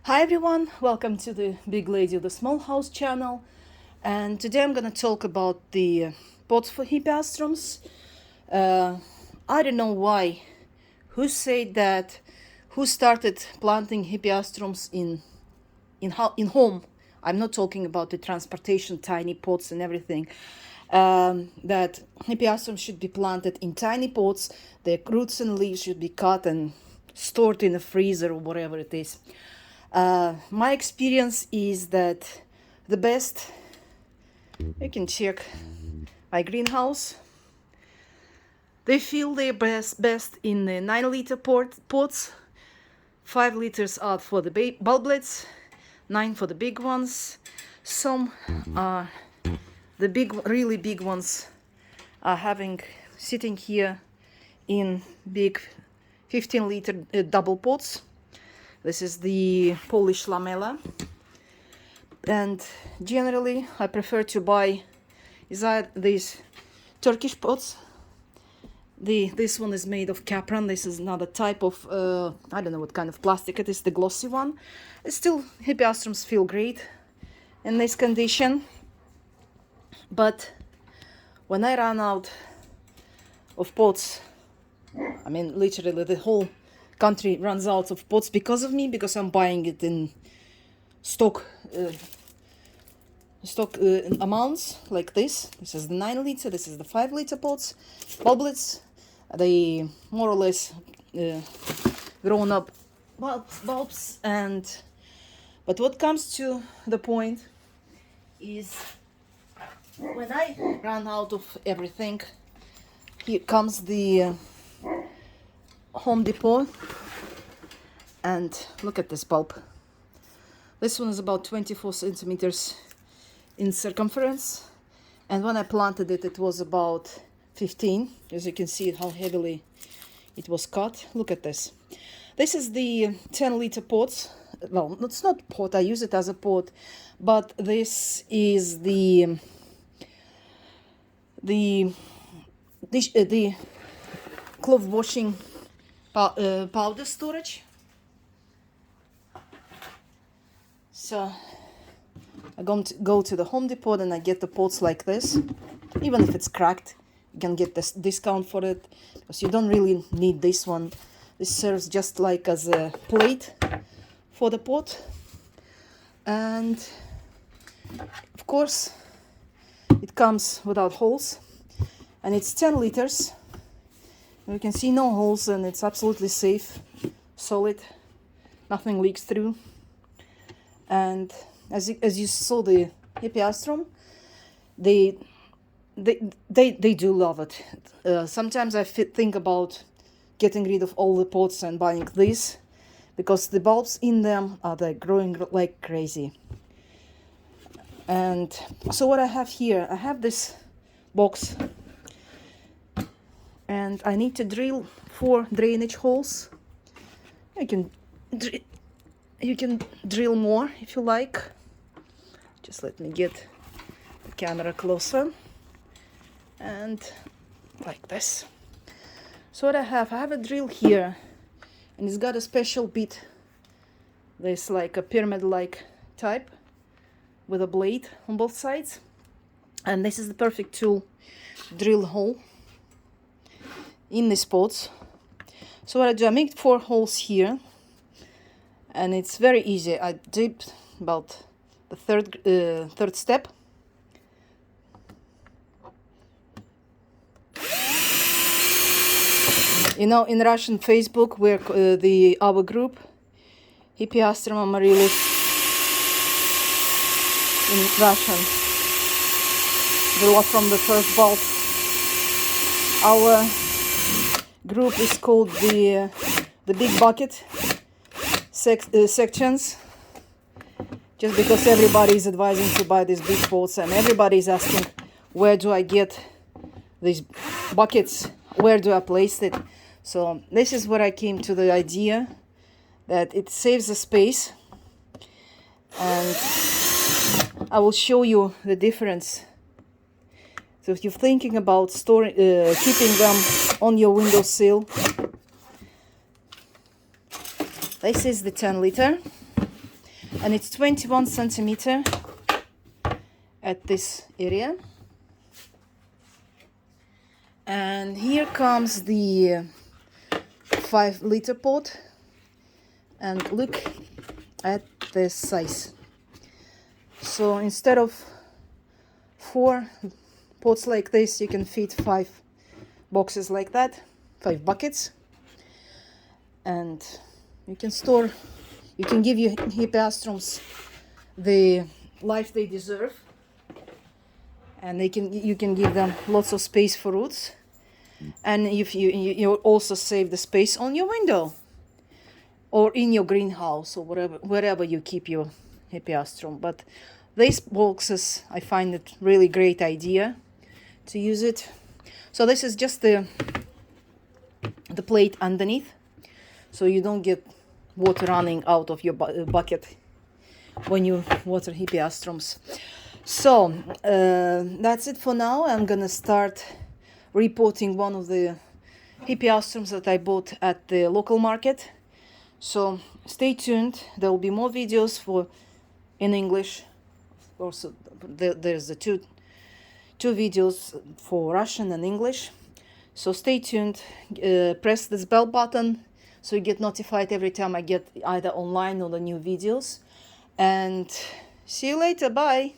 Hi everyone, welcome to the Big Lady of the Small House channel, and today I'm gonna talk about the pots for hippeastrums. I don't know why, who said that, who started planting hippeastrums in home. I'm not talking about the transportation, tiny pots and everything. That hippeastrums should be planted in tiny pots. Their roots and leaves should be cut and stored in a freezer or whatever it is. My experience is that the best, you can check my greenhouse, they feel their best in the 9-liter pots. 5 liters are for the bulblets, 9 for the big ones. Some are the really big ones are sitting here in big 15-liter double pots. This is the Polish lamella, and generally I prefer to buy these Turkish pots. This one is made of capron. This is another type of I don't know what kind of plastic it is, the glossy one. Still, hippeastrums feel great in this condition, but when I run out of pots, I mean literally the whole country runs out of pots because of me, because I'm buying it in stock amounts like this. This is the 9-liter, this is the 5-liter pots, bulblets. They more or less grown up bulbs, but what comes to the point is when I run out of everything, here comes the Home Depot, and look at this bulb. This one is about 24 centimeters in circumference, and when I planted it, it was about 15. As you can see how heavily it was cut. Look at this. This is the 10-liter pots. Well, it's not pot, I use it as a pot, but this is the cloth washing powder storage. So I go to the Home Depot and I get the pots like this. Even if it's cracked, you can get this discount for it, because you don't really need this one. This serves just like as a plate for the pot. And of course it comes without holes, and it's 10 liters. You can see no holes, and it's absolutely safe, solid, nothing leaks through. And as you saw the hippeastrum, they do love it. Sometimes I think about getting rid of all the pots and buying these, because the bulbs in them are growing like crazy. And so what I have here, I have this box, and I need to drill 4 drainage holes. You can drill more if you like. Just let me get the camera closer, and like this. So what I have a drill here, and it's got a special bit. There's like a pyramid-like type with a blade on both sides, and this is the perfect tool to drill a hole in these pots. So what I do, I make 4 holes here, and it's very easy. I dip about the third step. You know, in Russian Facebook, we're our group, Hippeastrum Amaryllis, in Russian, the lot from the first bulb. Our group is called the Big Bucket sections, just because everybody is advising to buy these big pots, and everybody is asking, where do I get these buckets? Where do I place it? So this is where I came to the idea that it saves the space, and I will show you the difference. So if you're thinking about keeping them on your windowsill, this is the 10-liter. and it's 21 centimeter at this area. And here comes the 5-liter pot, and look at this size. So instead of 4 pots like this, you can fit 5 boxes like that, 5 buckets, and you can give your hippeastrums the life they deserve, and you can give them lots of space for roots, and if you also save the space on your window or in your greenhouse or wherever you keep your hippeastrum. But these boxes, I find it really great idea to use it. So this is just the plate underneath, so you don't get water running out of your bucket when you water hippeastrums. So that's it for now. I'm gonna start repotting one of the hippeastrums that I bought at the local market. So stay tuned. There will be more videos in English. Also, there's the two videos for Russian and English. So stay tuned. Press this bell button so you get notified every time I get either online or the new videos. And see you later. Bye.